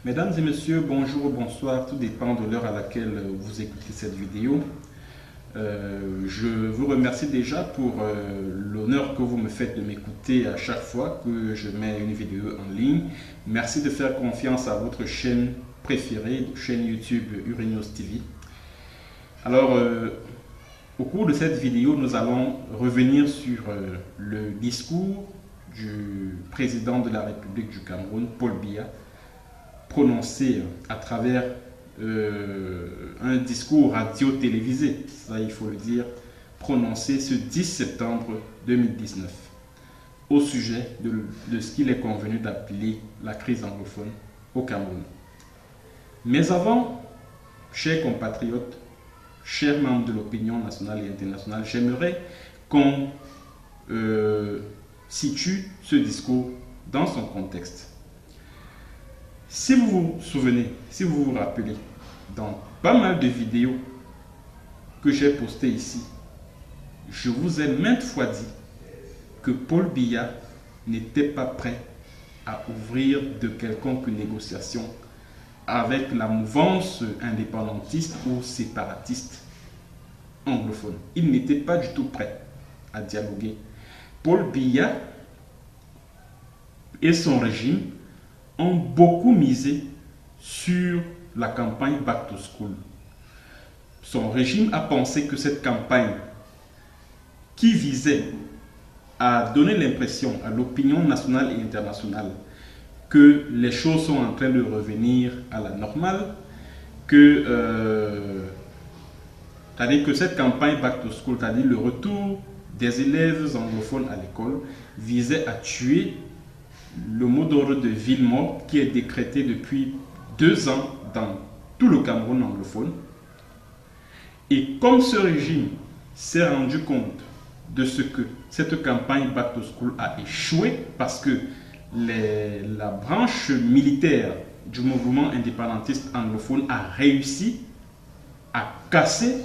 Mesdames et messieurs, bonjour ou bonsoir, tout dépend de l'heure à laquelle vous écoutez cette vidéo. Je vous remercie déjà pour l'honneur que vous me faites de m'écouter à chaque fois que je mets une vidéo en ligne. Merci de faire confiance à votre chaîne préférée, chaîne YouTube Urinos TV. Alors, au cours de cette vidéo, nous allons revenir sur le discours du président de la République du Cameroun, Paul Biya, prononcé à travers un discours radio-télévisé, ça il faut le dire, prononcé ce 10 septembre 2019 au sujet de ce qu'il est convenu d'appeler la crise anglophone au Cameroun. Mais avant, chers compatriotes, chers membres de l'opinion nationale et internationale, j'aimerais qu'on situe ce discours dans son contexte. Si vous vous souvenez, si vous vous rappelez, dans pas mal de vidéos que j'ai postées ici, je vous ai maintes fois dit que Paul Biya n'était pas prêt à ouvrir de quelconque négociation avec la mouvance indépendantiste ou séparatiste anglophone. Il n'était pas du tout prêt à dialoguer. Paul Biya et son régime ont beaucoup misé sur la campagne Back to School. Son régime a pensé que cette campagne, qui visait à donner l'impression à l'opinion nationale et internationale que les choses sont en train de revenir à la normale, c'est-à-dire que cette campagne Back to School, c'est-à-dire le retour des élèves anglophones à l'école, visait à tuer le mot d'ordre de ville morte qui est décrété depuis 2 ans dans tout le Cameroun anglophone. Et comme ce régime s'est rendu compte de ce que cette campagne Back to School a échoué parce que la branche militaire du mouvement indépendantiste anglophone a réussi à casser,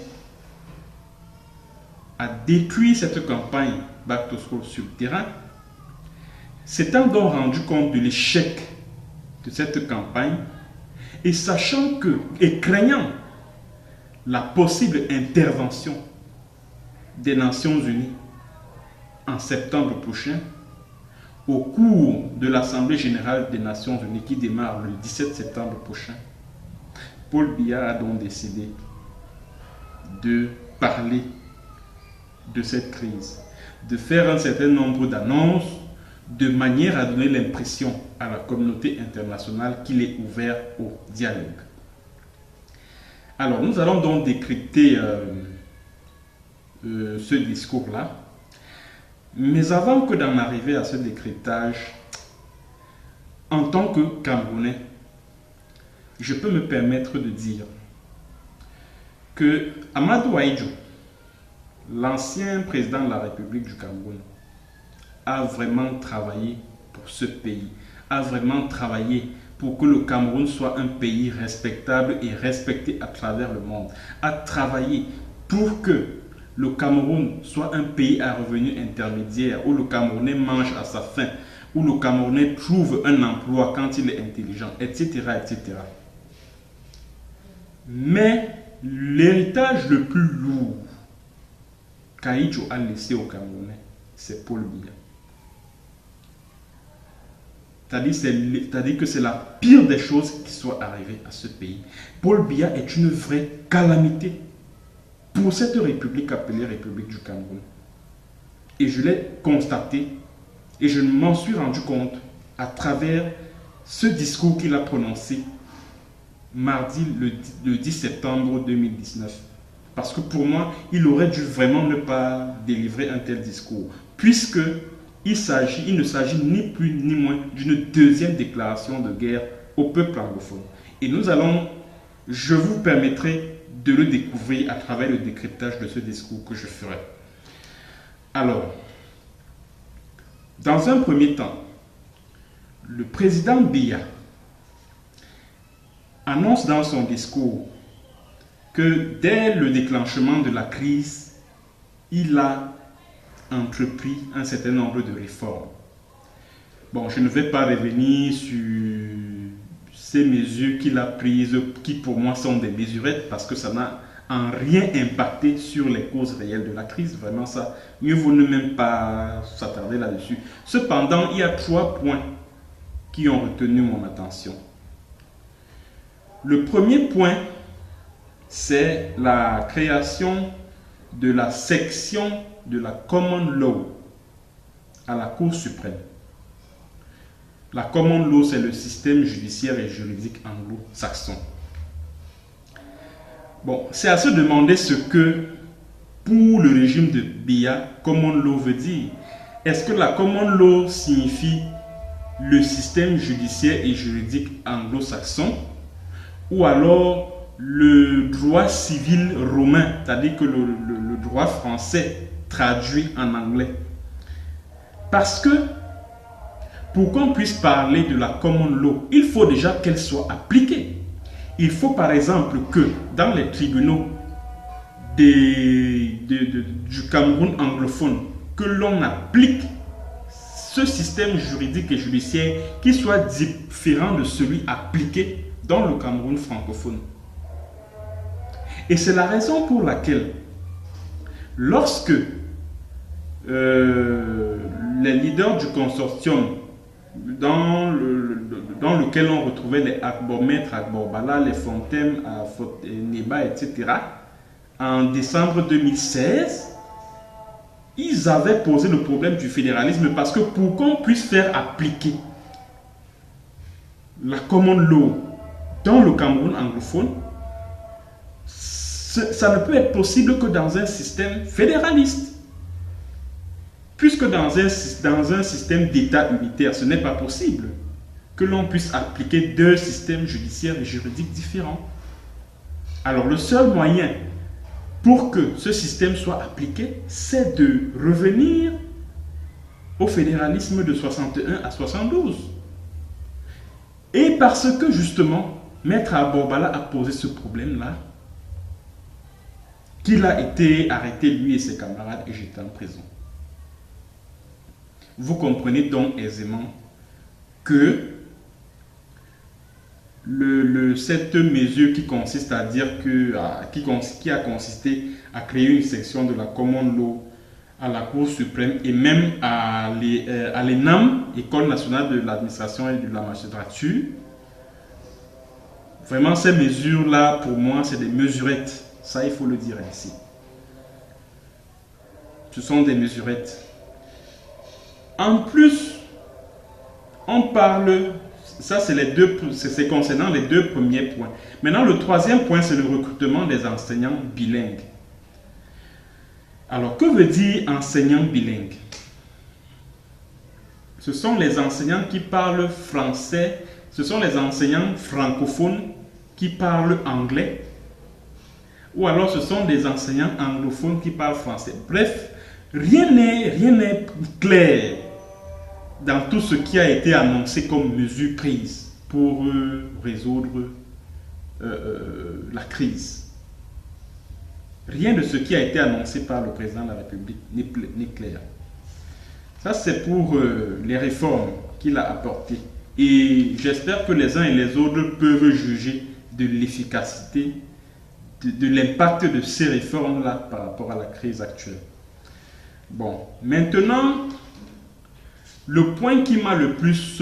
à détruire cette campagne Back to School sur le terrain, s'étant donc rendu compte de l'échec de cette campagne et sachant que, et craignant la possible intervention des Nations Unies en septembre prochain, au cours de l'Assemblée générale des Nations Unies qui démarre le 17 septembre prochain, Paul Biya a donc décidé de parler de cette crise, de faire un certain nombre d'annonces de manière à donner l'impression à la communauté internationale qu'il est ouvert au dialogue. Alors, nous allons donc décrypter ce discours-là. Mais avant que d'en arriver à ce décryptage, en tant que Camerounais, je peux me permettre de dire que Amadou Ahidjo, l'ancien président de la République du Cameroun, a vraiment travaillé pour ce pays, a vraiment travaillé pour que le Cameroun soit un pays respectable et respecté à travers le monde, a travaillé pour que le Cameroun soit un pays à revenu intermédiaire, où le Camerounais mange à sa faim, où le Camerounais trouve un emploi quand il est intelligent, etc. etc. Mais l'héritage le plus lourd qu'Ahidjo a laissé au Camerounais, c'est Paul Biya. C'est-à-dire que c'est la pire des choses qui soit arrivée à ce pays. Paul Biya est une vraie calamité pour cette république appelée République du Cameroun. Et je l'ai constaté et je m'en suis rendu compte à travers ce discours qu'il a prononcé mardi le 10 septembre 2019. Parce que pour moi, il aurait dû vraiment ne pas délivrer un tel discours. Puisque il ne s'agit ni plus ni moins d'une deuxième déclaration de guerre au peuple anglophone. Et je vous permettrai de le découvrir à travers le décryptage de ce discours que je ferai. Alors, dans un premier temps, le président Biya annonce dans son discours que dès le déclenchement de la crise, il a entrepris un certain nombre de réformes. Bon, je ne vais pas revenir sur ces mesures qu'il a prises, qui pour moi sont des mesurettes, parce que ça n'a en rien impacté sur les causes réelles de la crise. Vraiment ça, mieux vaut ne même pas s'attarder là-dessus. Cependant, il y a 3 points qui ont retenu mon attention. Le premier point, c'est la création de la section de la Common Law à la Cour suprême. La Common Law, c'est le système judiciaire et juridique anglo-saxon. Bon, c'est à se demander ce que, pour le régime de Biya, Common Law veut dire. Est-ce que la Common Law signifie le système judiciaire et juridique anglo-saxon, ou alors le droit civil romain, c'est-à-dire que le droit français traduit en anglais? Parce que pour qu'on puisse parler de la Common Law, il faut déjà qu'elle soit appliquée. Il faut par exemple que dans les tribunaux du Cameroun anglophone, que l'on applique ce système juridique et judiciaire qui soit différent de celui appliqué dans le Cameroun francophone. Et c'est la raison pour laquelle, lorsque les leaders du consortium dans lequel on retrouvait les Agbor-Maîtres, Agbor-Bala, les Fontaines, Neba, etc., en décembre 2016, ils avaient posé le problème du fédéralisme parce que pour qu'on puisse faire appliquer la Common Law dans le Cameroun anglophone, ça ne peut être possible que dans un système fédéraliste. Puisque dans un système d'État unitaire, ce n'est pas possible que l'on puisse appliquer 2 systèmes judiciaires et juridiques différents. Alors le seul moyen pour que ce système soit appliqué, c'est de revenir au fédéralisme de 61 à 72. Et parce que justement, Maître Agbor-Bala a posé ce problème-là, qu'il a été arrêté, lui et ses camarades, et j'étais en prison. Vous comprenez donc aisément que cette mesure qui consiste à dire que, qui a consisté à créer une section de la Common Law à la Cour suprême et même à l'ENAM, École nationale de l'administration et de la magistrature, vraiment ces mesures-là, pour moi, c'est des mesurettes. Ça, il faut le dire ainsi. Ce sont des mesurettes. En plus, on parle, ça c'est concernant les 2 premiers points. Maintenant, le 3e point, c'est le recrutement des enseignants bilingues. Alors, que veut dire enseignant bilingue? Ce sont les enseignants qui parlent français, ce sont les enseignants francophones qui parlent anglais, ou alors ce sont des enseignants anglophones qui parlent français. Bref, rien n'est clair dans tout ce qui a été annoncé comme mesure prise pour résoudre la crise. Rien de ce qui a été annoncé par le président de la République n'est clair. Ça, c'est pour les réformes qu'il a apportées. Et j'espère que les uns et les autres peuvent juger de l'efficacité, de l'impact de ces réformes-là par rapport à la crise actuelle. Bon, maintenant, le point qui m'a le plus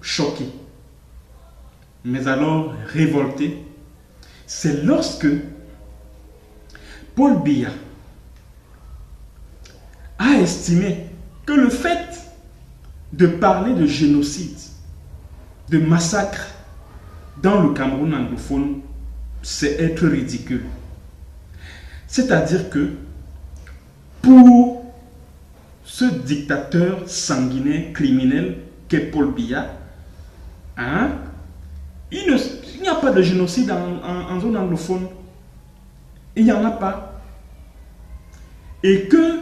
choqué, mais alors révolté, c'est lorsque Paul Biya a estimé que le fait de parler de génocide, de massacre dans le Cameroun anglophone, c'est être ridicule. C'est-à-dire que pour ce dictateur sanguinaire, criminel qu'est Paul Biya, il n'y a pas de génocide en zone anglophone. Il n'y en a pas. Et que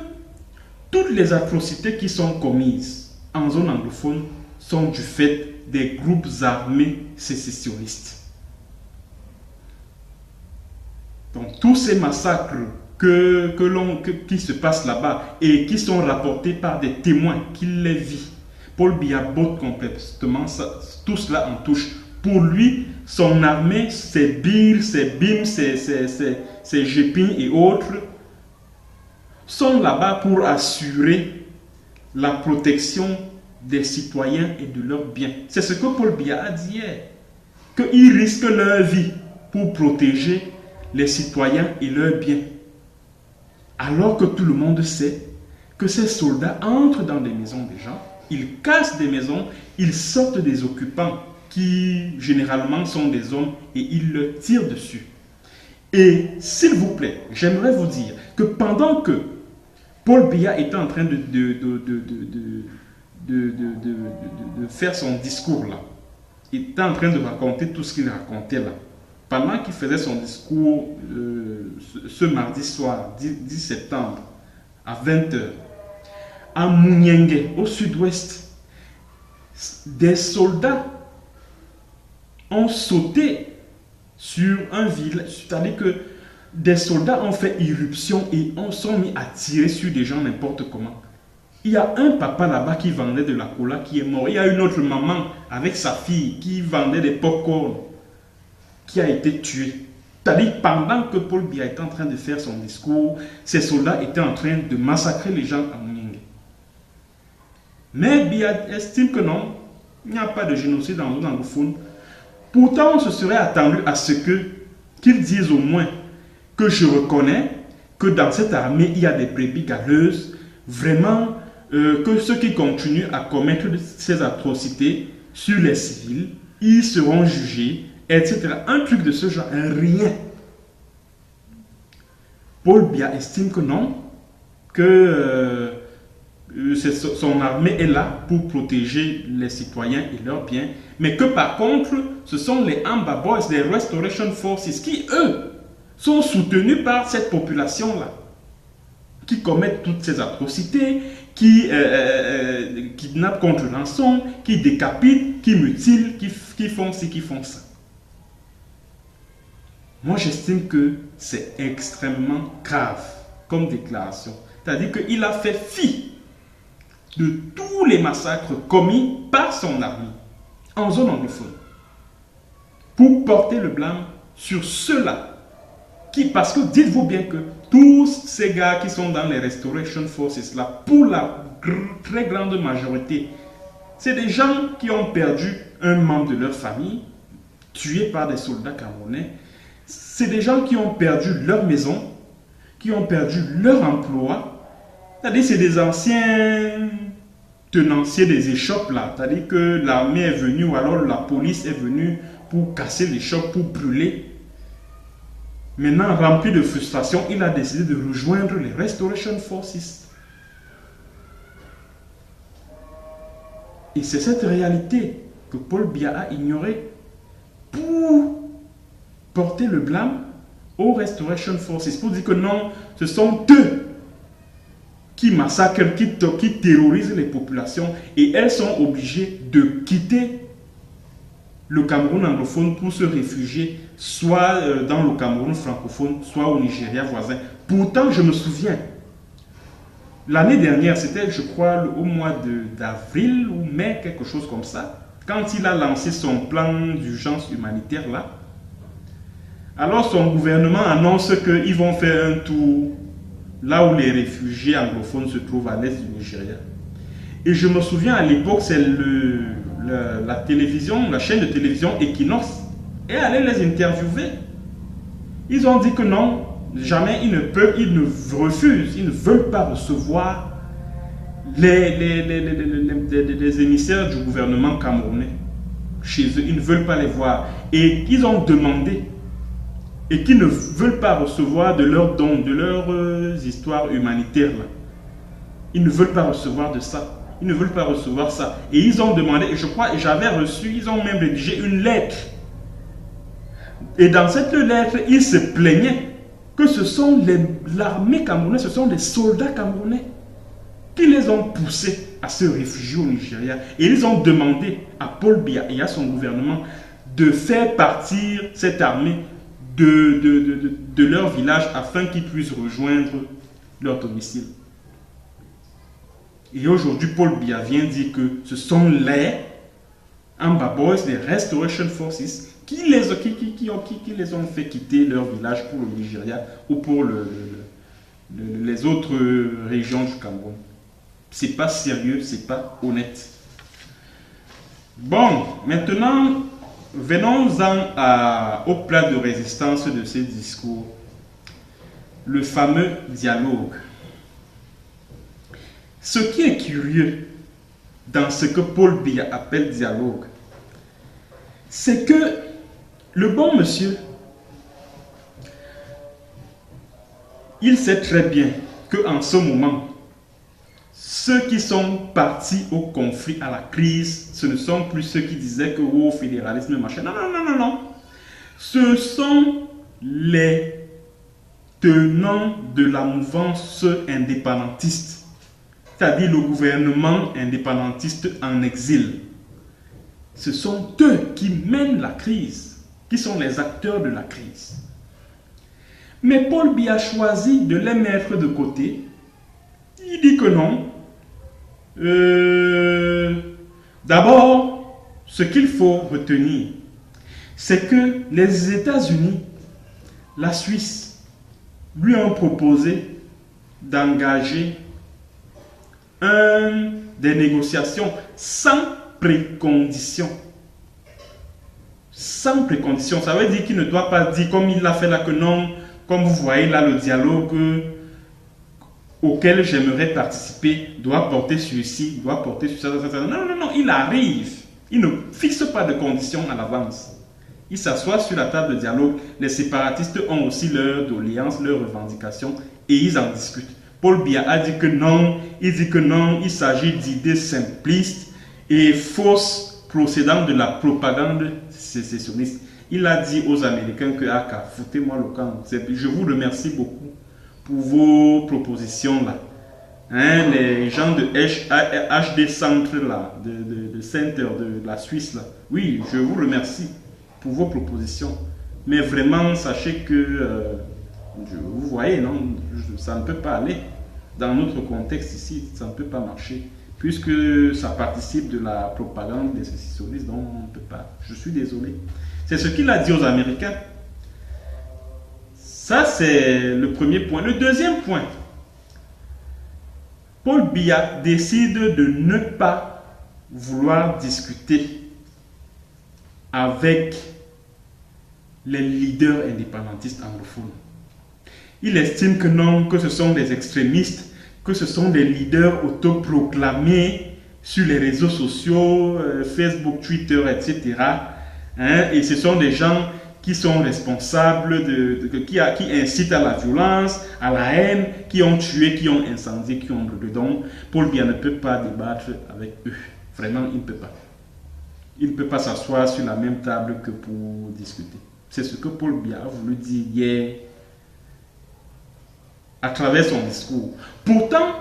toutes les atrocités qui sont commises en zone anglophone sont du fait des groupes armés sécessionnistes. Donc tous ces massacres qui se passent là-bas et qui sont rapportés par des témoins qui les vivent, Paul Biya botte complètement tout cela en touche Pour lui, son armée, ses BIR, ses BIM, ses GEPIN et autres, sont là-bas pour assurer la protection des citoyens et de leurs biens. C'est ce que Paul Biya a dit hier, qu'ils risquent leur vie pour protéger les citoyens et leurs biens. Alors que tout le monde sait que ces soldats entrent dans des maisons des gens, ils cassent des maisons, ils sortent des occupants qui généralement sont des hommes et ils leur tirent dessus. Et s'il vous plaît, j'aimerais vous dire que pendant que Paul Biya était en train de faire son discours là, il était en train de raconter tout ce qu'il racontait là, pendant qu'il faisait son discours ce mardi soir, 10 septembre, à 20h, à Mouniengue, au sud-ouest, des soldats ont sauté sur un village, c'est-à-dire que des soldats ont fait irruption et sont mis à tirer sur des gens n'importe comment. Il y a un papa là-bas qui vendait de la cola qui est mort. Il y a une autre maman avec sa fille qui vendait des pop-corn qui a été tuée. C'est-à-dire pendant que Paul Biya était en train de faire son discours, ces soldats étaient en train de massacrer les gens à Mouniengue. Mais Biya estime que non, il n'y a pas de génocide dans le anglophone. Pourtant, on se serait attendu à ce qu'ils disent au moins que je reconnais que dans cette armée, il y a des brebis galeuses, vraiment, que ceux qui continuent à commettre ces atrocités sur les civils, ils seront jugés, etc. Un truc de ce genre, rien. Paul Biya estime que non, que son armée est là pour protéger les citoyens et leurs biens, mais que par contre, ce sont les Amba Boys, les Restoration Forces, qui, eux, sont soutenus par cette population-là, qui commettent toutes ces atrocités, qui kidnappent contre rançon, qui décapitent, qui mutilent, qui font ci, qui font ça. Moi, j'estime que c'est extrêmement grave comme déclaration. C'est-à-dire qu'il a fait fi de tous les massacres commis par son armée en zone anglophone pour porter le blâme sur ceux-là parce que dites-vous bien que tous ces gars qui sont dans les Restoration Forces là, pour la très grande majorité, c'est des gens qui ont perdu un membre de leur famille, tués par des soldats camerounais. C'est des gens qui ont perdu leur maison, qui ont perdu leur emploi. C'est-à-dire c'est des anciens tenanciers des échoppes là. C'est-à-dire que l'armée est venue ou alors la police est venue pour casser les échoppes, pour brûler. Maintenant, rempli de frustration, il a décidé de rejoindre les Restoration Forces. Et c'est cette réalité que Paul Biya a ignorée pour porter le blâme aux Restoration Forces, pour dire que non, ce sont eux qui massacrent, qui terrorisent les populations et elles sont obligées de quitter le Cameroun anglophone pour se réfugier soit dans le Cameroun francophone, soit au Nigeria voisin. Pourtant, je me souviens, l'année dernière, c'était je crois au mois d'avril ou mai, quelque chose comme ça, quand il a lancé son plan d'urgence humanitaire là, alors son gouvernement annonce qu'ils vont faire un tour là où les réfugiés anglophones se trouvent à l'est du Nigeria. Et je me souviens à l'époque, c'est la télévision, la chaîne de télévision Equinox est allée les interviewer. Ils ont dit que non, jamais ils ne refusent, ils ne veulent pas recevoir les émissaires du gouvernement camerounais chez eux. Ils ne veulent pas les voir. Et ils ont demandé et qu'ils ne veulent pas recevoir de leurs dons, de leurs histoires humanitaires là. Ils ne veulent pas recevoir de ça. Ils ne veulent pas recevoir ça. Et ils ont demandé, et je crois, j'avais reçu, ils ont même rédigé une lettre. Et dans cette lettre, ils se plaignaient que ce sont l'armée camerounaise, ce sont des soldats camerounais qui les ont poussés à se réfugier au Nigeria. Et ils ont demandé à Paul Biya et à son gouvernement de faire partir cette armée de leur village afin qu'ils puissent rejoindre leur domicile. Et aujourd'hui, Paul Biya vient dire que ce sont les Amba Boys, les Restoration Forces, qui les ont fait quitter leur village pour le Nigeria ou pour les autres régions du Cameroun. C'est pas sérieux, c'est pas honnête. Bon, maintenant, venons-en au plat de résistance de ces discours. Le fameux dialogue. Ce qui est curieux dans ce que Paul Biya appelle dialogue, c'est que le bon monsieur, il sait très bien qu'en ce moment, ceux qui sont partis au conflit, à la crise, ce ne sont plus ceux qui disaient que oh, fédéralisme, machin. Non, non, non, non, non. Ce sont les tenants de la mouvance indépendantiste, c'est-à-dire le gouvernement indépendantiste en exil. Ce sont eux qui mènent la crise, qui sont les acteurs de la crise. Mais Paul Biya a choisi de les mettre de côté. Il dit que non. D'abord, ce qu'il faut retenir, c'est que les États-Unis, la Suisse, lui ont proposé d'engager des négociations sans précondition. Sans précondition, ça veut dire qu'il ne doit pas dire comme il l'a fait là que non, comme vous voyez là le dialogue auquel j'aimerais participer doit porter sur ci, doit porter sur ça, ça, ça. Non, non, non, il arrive. Il ne fixe pas de conditions à l'avance. Il s'assoit sur la table de dialogue. Les séparatistes ont aussi leurs doléances, leurs revendications et ils en discutent. Paul Biya a dit que non, il s'agit d'idées simplistes et fausses procédant de la propagande sécessionniste. Il a dit aux Américains que foutez-moi le camp. Je vous remercie beaucoup pour vos propositions là. Hein, les gens de HD Centre là, de Center de la Suisse là. Oui, je vous remercie pour vos propositions. Mais vraiment, sachez que vous voyez, non, ça ne peut pas aller. Dans notre contexte ici, ça ne peut pas marcher. Puisque ça participe de la propagande des sécessionnistes, donc on ne peut pas. Je suis désolé. C'est ce qu'il a dit aux Américains. Ça, c'est le premier point. Le deuxième point, Paul Biya décide de ne pas vouloir discuter avec les leaders indépendantistes anglophones. Il estime que non, que ce sont des extrémistes, que ce sont des leaders autoproclamés sur les réseaux sociaux, Facebook, Twitter, etc. Hein, et ce sont des gens qui sont responsables, qui incitent à la violence, à la haine, qui ont tué, qui ont incendié, qui ont brûlé. Donc, Paul Biya ne peut pas débattre avec eux. Vraiment, il ne peut pas. Il ne peut pas s'asseoir sur la même table que pour discuter. C'est ce que Paul Biya a voulu dire hier à travers son discours. Pourtant,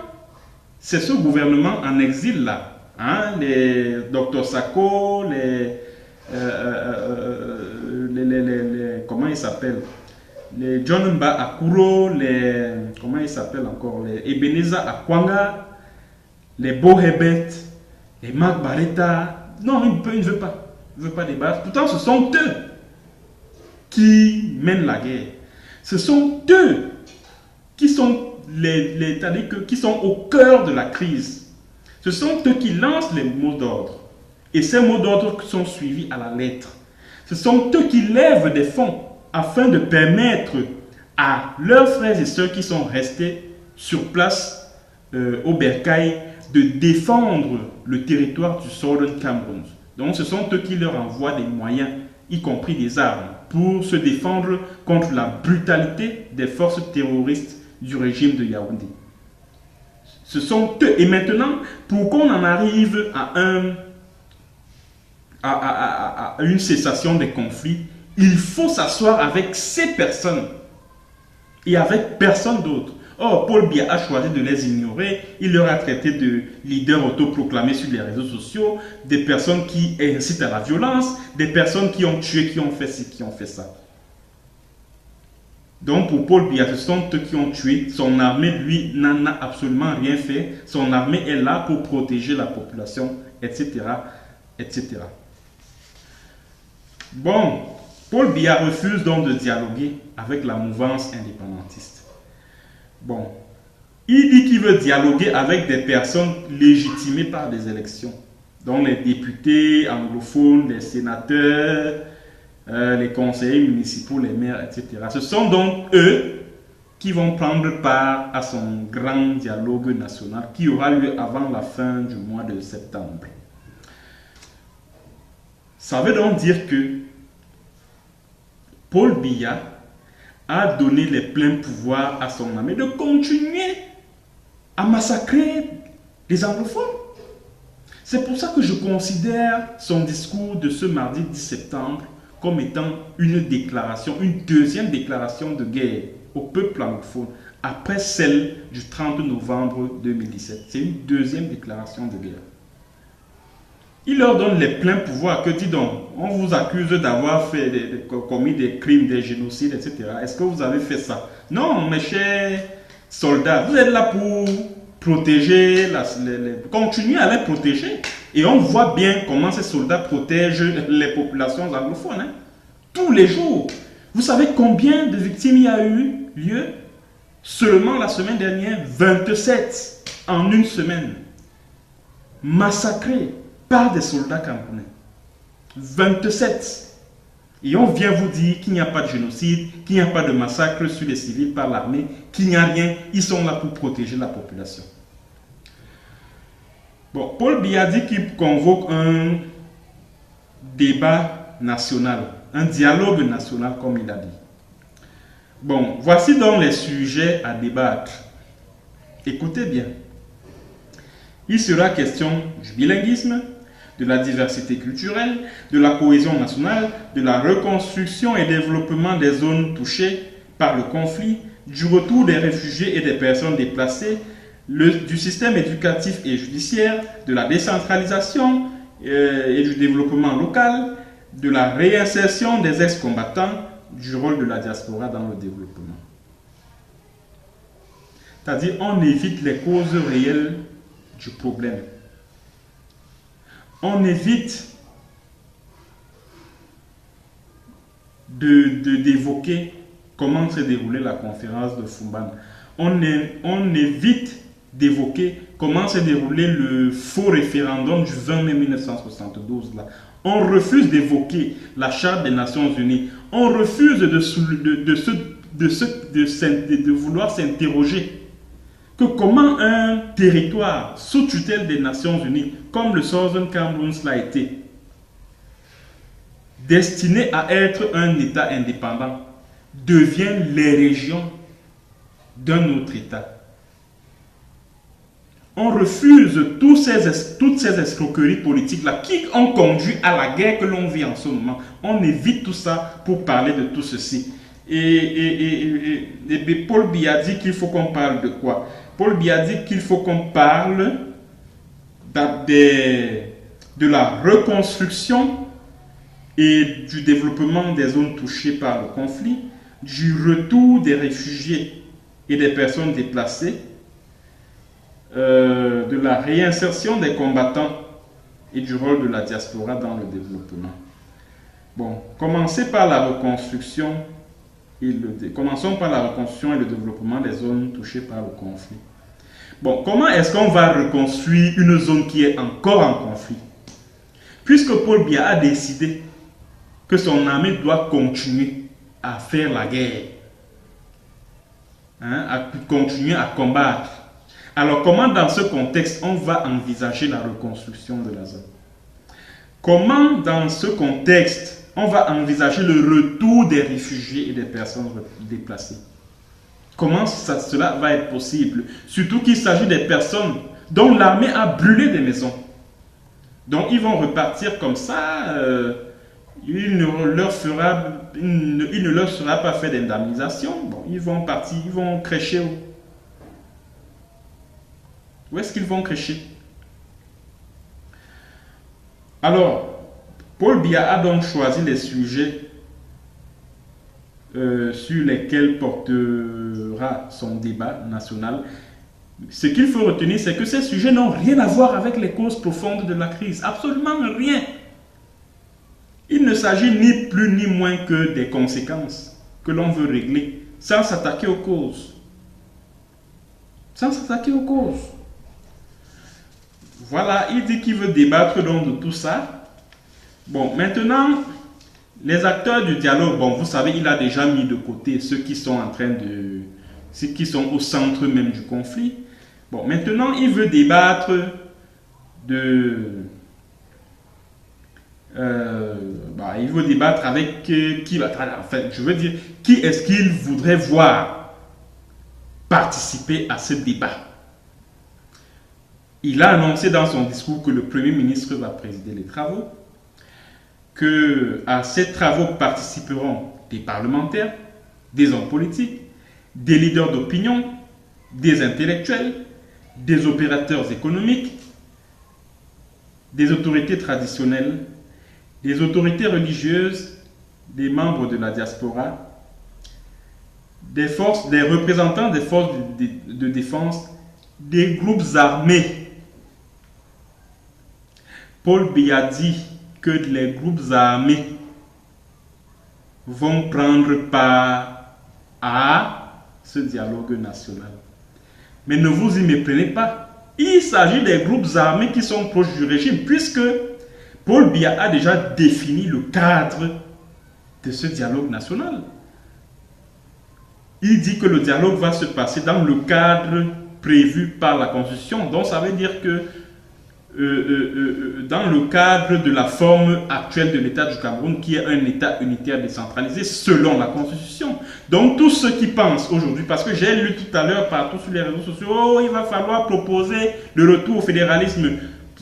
c'est ce gouvernement en exil là, hein, les Dr Sako, comment ils s'appellent, les John Mba Akuro, comment ils s'appellent encore, les Ebenezer Akwanga, les Bo Hebet, les Marc Barretta. Non, il ne veut pas. Il ne veut pas débattre. Pourtant, ce sont eux qui mènent la guerre. Ce sont eux qui sont qui sont au cœur de la crise. Ce sont eux qui lancent les mots d'ordre. Et ces mots d'ordre sont suivis à la lettre. Ce sont eux qui lèvent des fonds afin de permettre à leurs frères et sœurs qui sont restés sur place au Bercail de défendre le territoire du Southern Cameroun. Donc ce sont eux qui leur envoient des moyens, y compris des armes, pour se défendre contre la brutalité des forces terroristes du régime de Yaoundé. Ce sont eux. Et maintenant, pour qu'on en arrive à une cessation des conflits, il faut s'asseoir avec ces personnes et avec personne d'autre. Or, Paul Biya a choisi de les ignorer. Il leur a traité de leaders autoproclamés sur les réseaux sociaux, des personnes qui incitent à la violence, des personnes qui ont tué, qui ont fait ci, qui ont fait ça. Donc pour Paul Biya, ce sont eux qui ont tué. Son armée, lui, n'en a absolument rien fait. Son armée est là pour protéger la population, etc., etc. Bon, Paul Biya refuse donc de dialoguer avec la mouvance indépendantiste. Bon, il dit qu'il veut dialoguer avec des personnes légitimées par des élections, dont les députés anglophones, les sénateurs, les conseillers municipaux, les maires, etc. Ce sont donc eux qui vont prendre part à son grand dialogue national qui aura lieu avant la fin du mois de septembre. Ça veut donc dire que Paul Biya a donné les pleins pouvoirs à son armée de continuer à massacrer les anglophones. C'est pour ça que je considère son discours de ce mardi 10 septembre comme étant une déclaration, une deuxième déclaration de guerre au peuple anglophone, après celle du 30 novembre 2017. C'est une deuxième déclaration de guerre. Il leur donne les pleins pouvoirs. Que dit donc? On vous accuse d'avoir commis des crimes, des génocides, etc. Est-ce que vous avez fait ça? Non, mes chers soldats, vous êtes là pour protéger, continuer à les protéger. Et on voit bien comment ces soldats protègent les populations anglophones. Hein. Tous les jours. Vous savez combien de victimes il y a eu lieu? Seulement la semaine dernière, 27 en une semaine. Massacrés par des soldats camerounais. 27. Et on vient vous dire qu'il n'y a pas de génocide, qu'il n'y a pas de massacre sur les civils par l'armée, qu'il n'y a rien. Ils sont là pour protéger la population. Bon, Paul Biya dit qu'il convoque un débat national, un dialogue national comme il a dit. Bon, voici donc les sujets à débattre. Écoutez bien. Il sera question du bilinguisme, de la diversité culturelle, de la cohésion nationale, de la reconstruction et développement des zones touchées par le conflit, du retour des réfugiés et des personnes déplacées, du système éducatif et judiciaire, de la décentralisation et du développement local, de la réinsertion des ex-combattants, du rôle de la diaspora dans le développement. C'est-à-dire, on évite les causes réelles du problème. On évite d'évoquer comment s'est déroulée la conférence de Fumban. On évite d'évoquer comment s'est déroulé le faux référendum du 20 mai 1972. Là. On refuse d'évoquer la Charte des Nations Unies. On refuse de vouloir s'interroger que comment un territoire sous tutelle des Nations Unies, comme le Southern Cameroun l'a été, destiné à être un État indépendant, devient les régions d'un autre État. On refuse toutes ces escroqueries politiques-là qui ont conduit à la guerre que l'on vit en ce moment. On évite tout ça pour parler de tout ceci. Et Paul Biya dit qu'il faut qu'on parle de quoi? Paul Biya dit qu'il faut qu'on parle de la reconstruction et du développement des zones touchées par le conflit, du retour des réfugiés et des personnes déplacées, de la réinsertion des combattants et du rôle de la diaspora dans le développement. Bon, commençons par la reconstruction et le développement des zones touchées par le conflit. Bon, comment est-ce qu'on va reconstruire une zone qui est encore en conflit? Puisque Paul Biya a décidé que son armée doit continuer à faire la guerre, à continuer à combattre. Alors, comment dans ce contexte, on va envisager la reconstruction de la zone? Comment dans ce contexte, on va envisager le retour des réfugiés et des personnes déplacées? Comment cela va être possible? Surtout qu'il s'agit des personnes dont l'armée a brûlé des maisons. Donc, ils vont repartir comme ça. Il ne leur sera pas fait d'indemnisation. Bon, ils vont partir, ils vont crècher où? Où est-ce qu'ils vont crècher? Alors, Paul Biya a donc choisi les sujets sur lesquels portera son débat national. Ce qu'il faut retenir, c'est que ces sujets n'ont rien à voir avec les causes profondes de la crise. Absolument rien. Il ne s'agit ni plus ni moins que des conséquences que l'on veut régler sans s'attaquer aux causes. Sans s'attaquer aux causes. Voilà, il dit qu'il veut débattre donc de tout ça. Bon, maintenant, les acteurs du dialogue, bon, vous savez, il a déjà mis de côté ceux qui sont en train de... ceux qui sont au centre même du conflit. Bon, maintenant, il veut débattre de... il veut débattre avec qui va... Enfin, je veux dire, qui est-ce qu'il voudrait voir participer à ce débat. Il a annoncé dans son discours que le Premier ministre va présider les travaux, que à ces travaux participeront des parlementaires, des hommes politiques, des leaders d'opinion, des intellectuels, des opérateurs économiques, des autorités traditionnelles, des autorités religieuses, des membres de la diaspora, des représentants des forces de défense, des groupes armés. Paul Biya dit que les groupes armés vont prendre part à ce dialogue national. Mais ne vous y méprenez pas. Il s'agit des groupes armés qui sont proches du régime, puisque Paul Biya a déjà défini le cadre de ce dialogue national. Il dit que le dialogue va se passer dans le cadre prévu par la Constitution. Donc ça veut dire que dans le cadre de la forme actuelle de l'État du Cameroun, qui est un État unitaire décentralisé selon la Constitution. Donc tous ceux qui pensent aujourd'hui, parce que j'ai lu tout à l'heure partout sur les réseaux sociaux, oh, il va falloir proposer le retour au fédéralisme.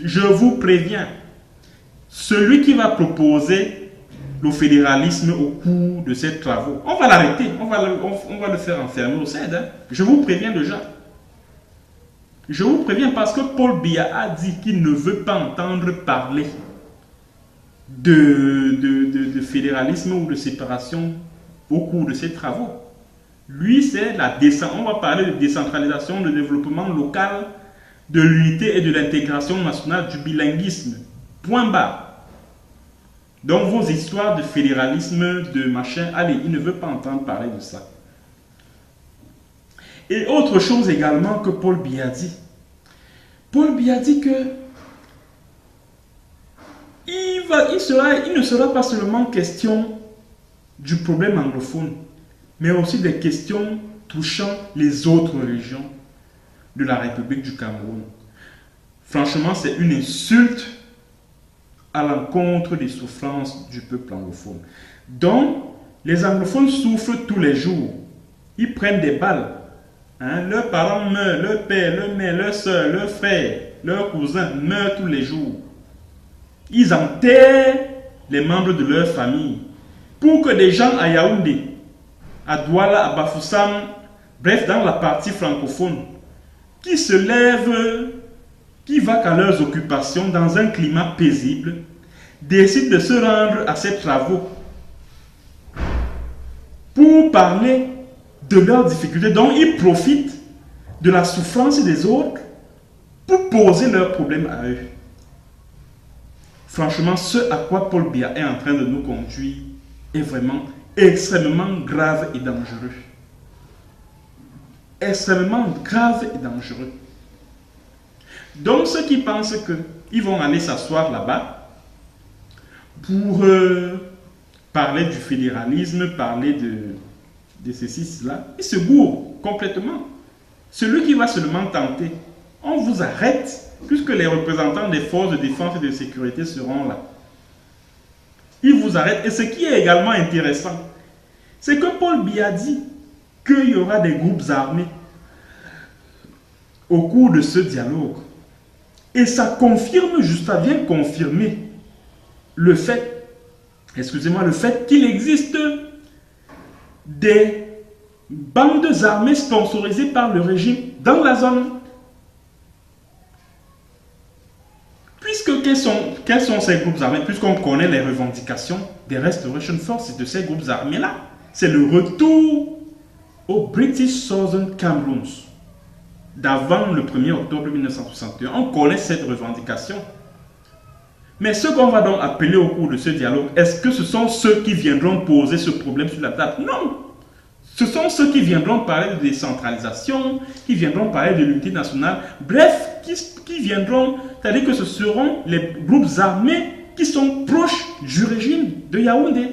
Je vous préviens, celui qui va proposer le fédéralisme au cours de ces travaux, on va l'arrêter, on va le faire enfermer au CED. Hein. Je vous préviens déjà. Je vous préviens parce que Paul Biya a dit qu'il ne veut pas entendre parler de fédéralisme ou de séparation au cours de ces travaux. Lui, c'est la on va parler de décentralisation, de développement local, de l'unité et de l'intégration nationale, du bilinguisme. Point barre. Donc vos histoires de fédéralisme, de machin, allez, il ne veut pas entendre parler de ça. Et autre chose également que Paul Biya dit. Paul Biya dit que il ne sera pas seulement question du problème anglophone, mais aussi des questions touchant les autres régions de la République du Cameroun. Franchement, c'est une insulte à l'encontre des souffrances du peuple anglophone. Donc, les anglophones souffrent tous les jours. Ils prennent des balles. Hein? Leurs parents meurent, leur père, leur mère, leur soeur, leur frère, leurs cousins meurent tous les jours. Ils enterrent les membres de leur famille. Pour que des gens à Yaoundé, à Douala, à Bafoussam, bref, dans la partie francophone, qui se lèvent, qui vaquent à leurs occupations dans un climat paisible, décident de se rendre à ces travaux pour parler de leurs difficultés. Donc, ils profitent de la souffrance des autres pour poser leurs problèmes à eux. Franchement, ce à quoi Paul Biya est en train de nous conduire est vraiment extrêmement grave et dangereux. Extrêmement grave et dangereux. Donc, ceux qui pensent qu'ils vont aller s'asseoir là-bas pour parler du fédéralisme, parler de ceci, cela, ils se gourrent complètement. Celui qui va seulement tenter, on vous arrête, puisque les représentants des forces de défense et de sécurité seront là. Ils vous arrêtent. Et ce qui est également intéressant, c'est que Paul Biya dit qu'il y aura des groupes armés au cours de ce dialogue. Et ça confirme, ça vient confirmer le fait, le fait qu'il existe des bandes armées sponsorisées par le régime dans la zone. Puisque quels sont ces groupes armés? Puisqu'on connaît les revendications des Restoration Forces de ces groupes armés-là, c'est le retour au British Southern Cameroon d'avant le 1er octobre 1961. On connaît cette revendication. Mais ce qu'on va donc appeler au cours de ce dialogue, est-ce que ce sont ceux qui viendront poser ce problème sur la table? Non. Ce sont ceux qui viendront parler de décentralisation, qui viendront parler de l'unité nationale, bref, qui viendront, c'est-à-dire que ce seront les groupes armés qui sont proches du régime de Yaoundé,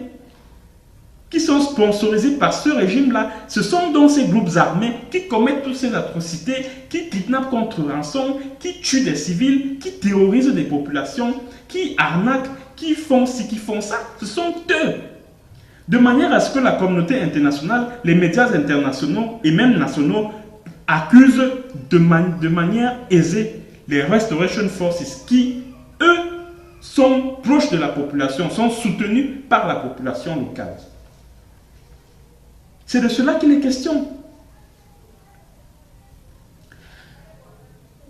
qui sont sponsorisés par ce régime-là. Ce sont donc ces groupes armés qui commettent toutes ces atrocités, qui kidnappent contre rançon, qui tuent des civils, qui terrorisent des populations, qui arnaquent, qui font ci, qui font ça. Ce sont eux. De manière à ce que la communauté internationale, les médias internationaux et même nationaux accusent de manière aisée les Restoration Forces qui, eux, sont proches de la population, sont soutenus par la population locale. C'est de cela qu'il est question.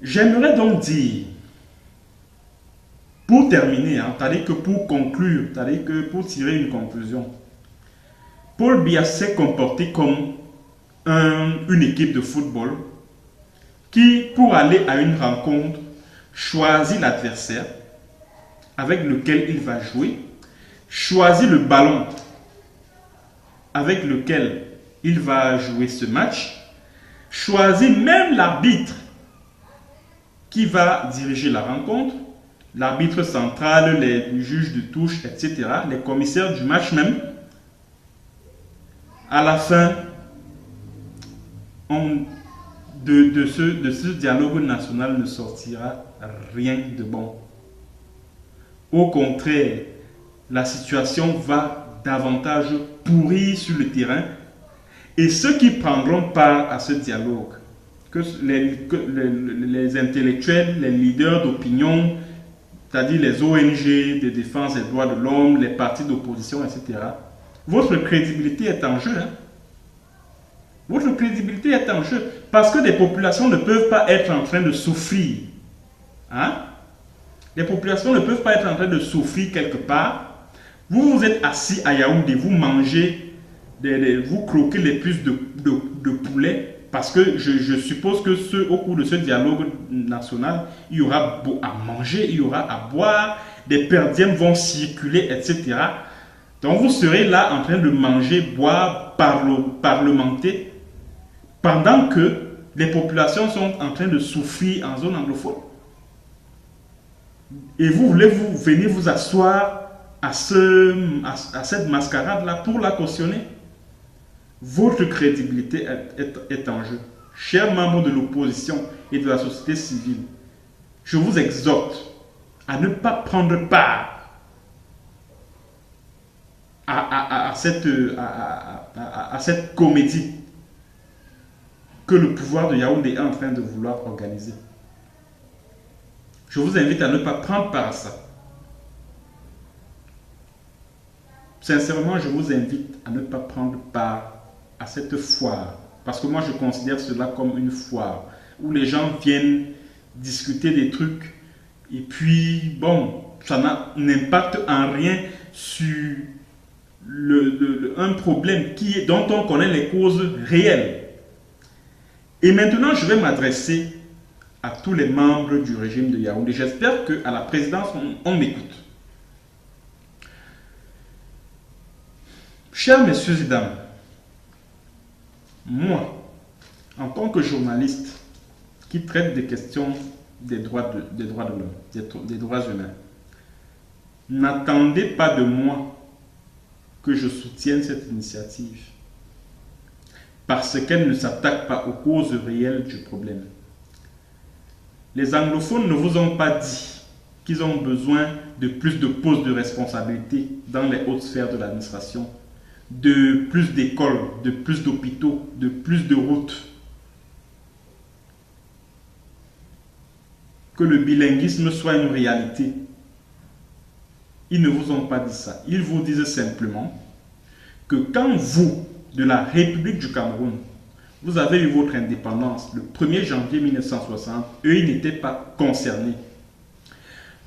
J'aimerais donc dire, pour terminer, c'est-à-dire que pour conclure, c'est-à-dire que pour tirer une conclusion, Paul Biya s'est comporté comme une équipe de football qui, pour aller à une rencontre, choisit l'adversaire avec lequel il va jouer, choisit le ballon avec lequel il va jouer ce match, choisit même l'arbitre qui va diriger la rencontre, l'arbitre central, les juges de touche, etc., les commissaires du match même. À la fin de ce dialogue national ne sortira rien de bon. Au contraire, la situation va davantage pourrir sur le terrain et ceux qui prendront part à ce dialogue, que les intellectuels, les leaders d'opinion, c'est-à-dire les ONG de défense des droits de l'homme, les partis d'opposition, etc., votre crédibilité est en jeu. Votre crédibilité est en jeu parce que des populations ne peuvent pas être en train de souffrir. Les populations ne peuvent pas être en train de souffrir quelque part. Vous vous êtes assis à Yaoundé, vous mangez, vous croquez les plus de poulet parce que je suppose que au cours de ce dialogue national, il y aura à manger, il y aura à boire, des perdièmes vont circuler, etc. Donc vous serez là en train de manger, boire, parlementer, pendant que les populations sont en train de souffrir en zone anglophone. Et vous voulez venir vous asseoir à cette mascarade-là pour la cautionner. Votre crédibilité est en jeu. Chers membres de l'opposition et de la société civile, je vous exhorte à ne pas prendre part à cette comédie que le pouvoir de Yaoundé est en train de vouloir organiser. Je vous invite à ne pas prendre part à ça. Sincèrement, je vous invite à ne pas prendre part à cette foire. Parce que moi, je considère cela comme une foire où les gens viennent discuter des trucs et puis, bon, ça n'impacte en rien sur un problème dont on connaît les causes réelles. Et maintenant, je vais m'adresser à tous les membres du régime de Yaoundé. J'espère qu'à la présidence, on m'écoute. Chers messieurs et dames, moi, en tant que journaliste qui traite des questions des droits de l'homme, des droits humains, n'attendez pas de moi que je soutienne cette initiative parce qu'elle ne s'attaque pas aux causes réelles du problème. Les anglophones ne vous ont pas dit qu'ils ont besoin de plus de postes de responsabilité dans les hautes sphères de l'administration, de plus d'écoles, de plus d'hôpitaux, de plus de routes. Que le bilinguisme soit une réalité. Ils ne vous ont pas dit ça. Ils vous disent simplement que quand vous, de la République du Cameroun, vous avez eu votre indépendance le 1er janvier 1960, eux, ils n'étaient pas concernés.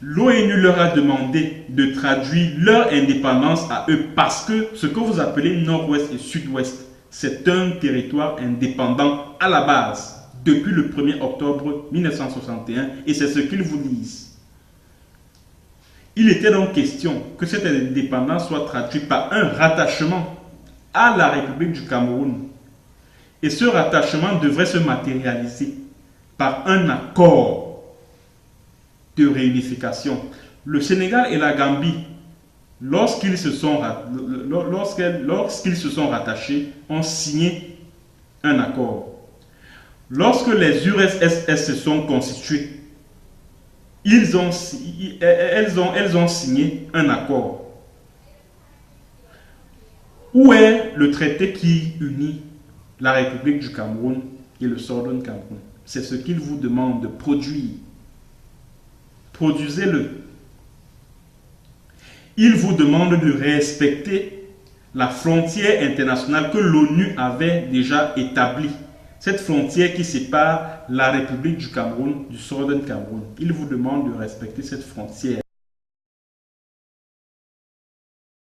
L'ONU leur a demandé de traduire leur indépendance à eux parce que ce que vous appelez Nord-Ouest et Sud-Ouest, c'est un territoire indépendant à la base depuis le 1er octobre 1961 et c'est ce qu'ils vous disent. Il était donc question que cette indépendance soit traduite par un rattachement à la République du Cameroun. Et ce rattachement devrait se matérialiser par un accord de réunification. Le Sénégal et la Gambie, lorsqu'ils se sont rattachés, ont signé un accord. Lorsque les URSS se sont constitués, elles ont signé un accord. Où est le traité qui unit la République du Cameroun et le Southern Cameroun? C'est ce qu'il vous demande de produire. Produisez-le. Il vous demande de respecter la frontière internationale que l'ONU avait déjà établie. Cette frontière qui sépare la République du Cameroun du Southern Cameroun. Il vous demande de respecter cette frontière.